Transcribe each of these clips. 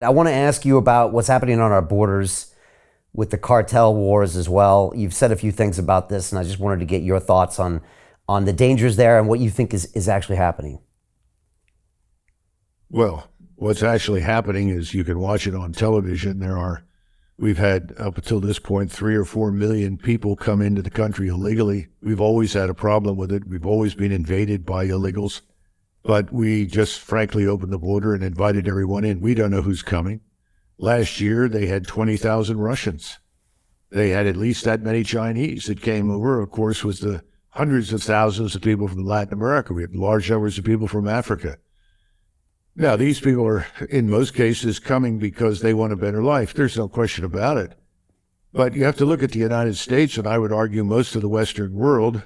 I want to ask you about what's happening on our borders with the cartel wars as well. You've said a few things about this, and I just wanted to get your thoughts on the dangers there and what you think is actually happening. Well, what's actually happening is you can watch it on television. We've had up until this point 3 or 4 million people come into the country illegally. We've always had a problem with it. We've always been invaded by illegals. But we just frankly opened the border and invited everyone in. We don't know who's coming. Last year, they had 20,000 Russians. They had at least that many Chinese that came over, of course, with the hundreds of thousands of people from Latin America. We have large numbers of people from Africa. Now, these people are, in most cases, coming because they want a better life. There's no question about it. But you have to look at the United States, and I would argue most of the Western world,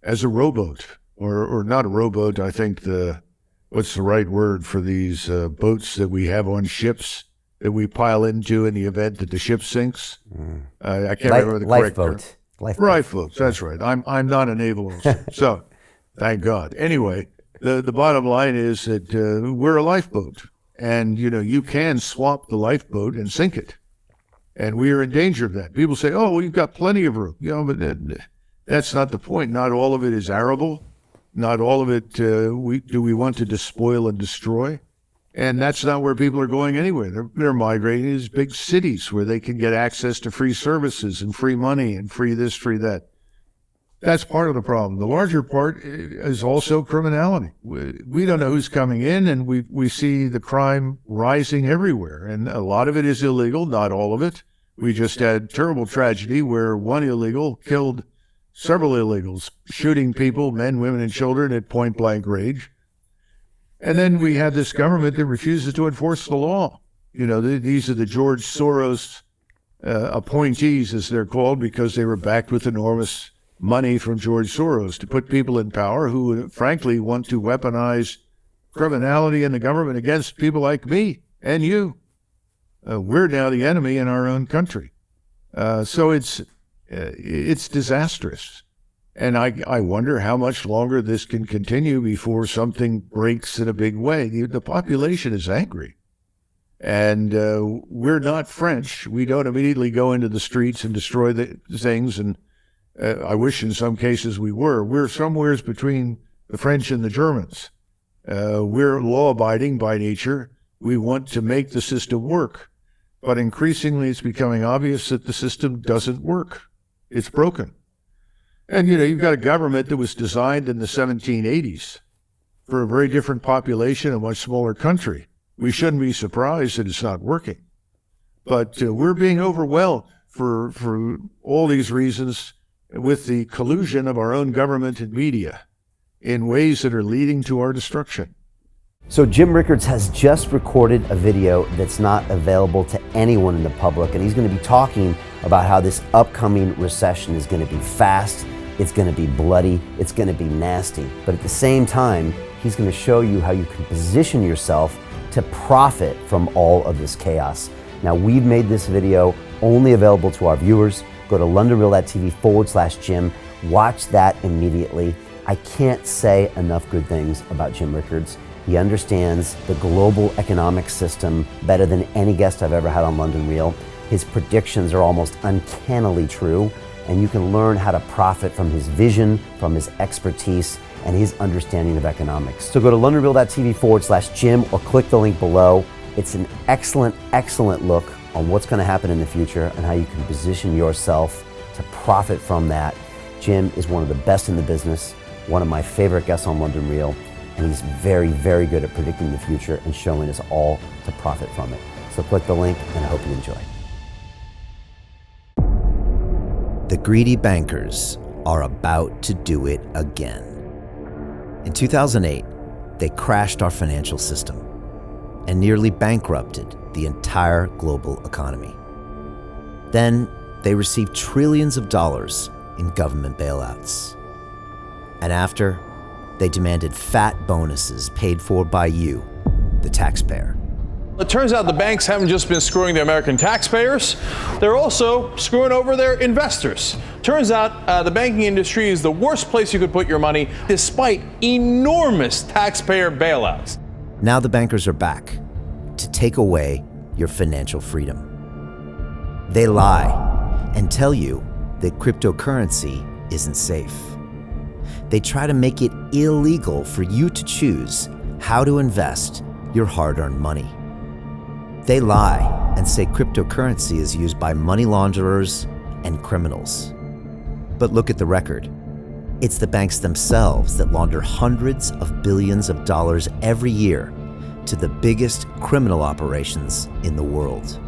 as a rowboat. Or not a rowboat, I think what's the right word for these boats that we have on ships that we pile into in the event that the ship sinks? I can't remember the correct term. Lifeboat, that's right. I'm not a naval officer, so thank God. Anyway, the bottom line is that we're a lifeboat, and you can swap the lifeboat and sink it, and we are in danger of that. People say, "Oh, well, you've got plenty of room," but that's not the point. Not all of it is arable. Not all of it do we want to despoil and destroy. And that's not where people are going anyway. They're migrating to these big cities where they can get access to free services and free money and free this, free that. That's part of the problem. The larger part is also criminality. We don't know who's coming in, and we see the crime rising everywhere. And a lot of it is illegal, not all of it. We just had terrible tragedy where one illegal killed several illegals, shooting people, men, women, and children at point-blank range. And then we have this government that refuses to enforce the law. These are the George Soros appointees, as they're called, because they were backed with enormous money from George Soros to put people in power who, frankly, want to weaponize criminality in the government against people like me and you. We're now the enemy in our own country. So it's disastrous. And I wonder how much longer this can continue before something breaks in a big way. The population is angry. And we're not French. We don't immediately go into the streets and destroy the things. And I wish in some cases we were. We're somewhere between the French and the Germans. We're law-abiding by nature. We want to make the system work. But increasingly it's becoming obvious that the system doesn't work. It's broken. And, you've got a government that was designed in the 1780s for a very different population, a much smaller country. We shouldn't be surprised that it's not working. But we're being overwhelmed for all these reasons with the collusion of our own government and media in ways that are leading to our destruction. So Jim Rickards has just recorded a video that's not available to anyone in the public, and he's going to be talking about how this upcoming recession is going to be fast, it's going to be bloody, it's going to be nasty. But at the same time, he's going to show you how you can position yourself to profit from all of this chaos. Now, we've made this video only available to our viewers. Go to londonreal.tv/Jim. Watch that immediately. I can't say enough good things about Jim Rickards. He understands the global economic system better than any guest I've ever had on London Real. His predictions are almost uncannily true, and you can learn how to profit from his vision, from his expertise, and his understanding of economics. So go to londonreal.tv/Jim or click the link below. It's an excellent, excellent look on what's going to happen in the future and how you can position yourself to profit from that. Jim is one of the best in the business, one of my favorite guests on London Real. And he's very, very good at predicting the future and showing us all to profit from it. So click the link, and I hope you enjoy. The greedy bankers are about to do it again. In 2008, they crashed our financial system and nearly bankrupted the entire global economy. Then they received trillions of dollars in government bailouts. And after, they demanded fat bonuses paid for by you, the taxpayer. It turns out the banks haven't just been screwing the American taxpayers, they're also screwing over their investors. Turns out the banking industry is the worst place you could put your money, despite enormous taxpayer bailouts. Now the bankers are back to take away your financial freedom. They lie and tell you that cryptocurrency isn't safe. They try to make it illegal for you to choose how to invest your hard-earned money. They lie and say cryptocurrency is used by money launderers and criminals. But look at the record. It's the banks themselves that launder hundreds of billions of dollars every year to the biggest criminal operations in the world.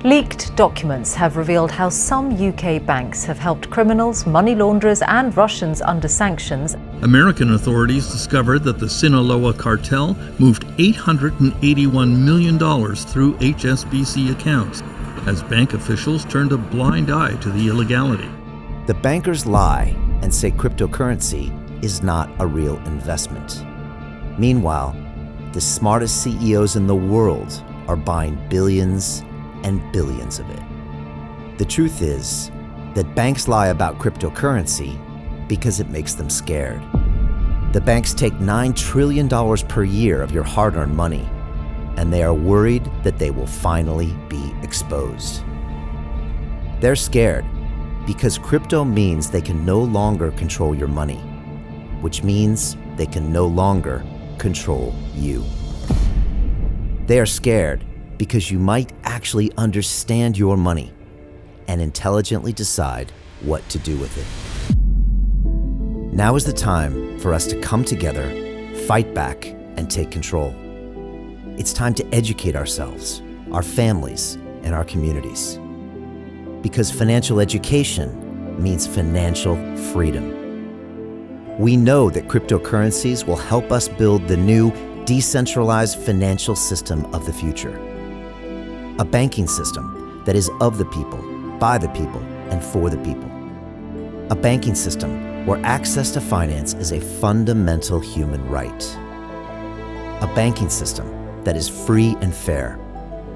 Leaked documents have revealed how some UK banks have helped criminals, money launderers and Russians under sanctions. American authorities discovered that the Sinaloa cartel moved $881 million through HSBC accounts as bank officials turned a blind eye to the illegality. The bankers lie and say cryptocurrency is not a real investment. Meanwhile, the smartest CEOs in the world are buying billions and billions of it. The truth is that banks lie about cryptocurrency because it makes them scared. The banks take $9 trillion per year of your hard-earned money, and they are worried that they will finally be exposed. They're scared because crypto means they can no longer control your money, which means they can no longer control you. They are scared because you might actually understand your money and intelligently decide what to do with it. Now is the time for us to come together, fight back, and take control. It's time to educate ourselves, our families, and our communities. Because financial education means financial freedom. We know that cryptocurrencies will help us build the new decentralized financial system of the future. A banking system that is of the people, by the people, and for the people. A banking system where access to finance is a fundamental human right. A banking system that is free and fair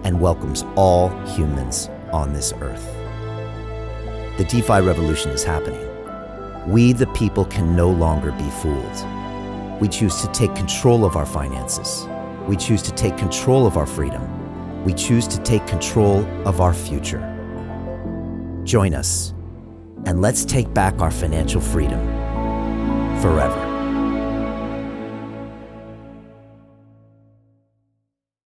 and welcomes all humans on this earth. The DeFi revolution is happening. We, the people, can no longer be fooled. We choose to take control of our finances. We choose to take control of our freedom. We choose to take control of our future. Join us, and let's take back our financial freedom forever.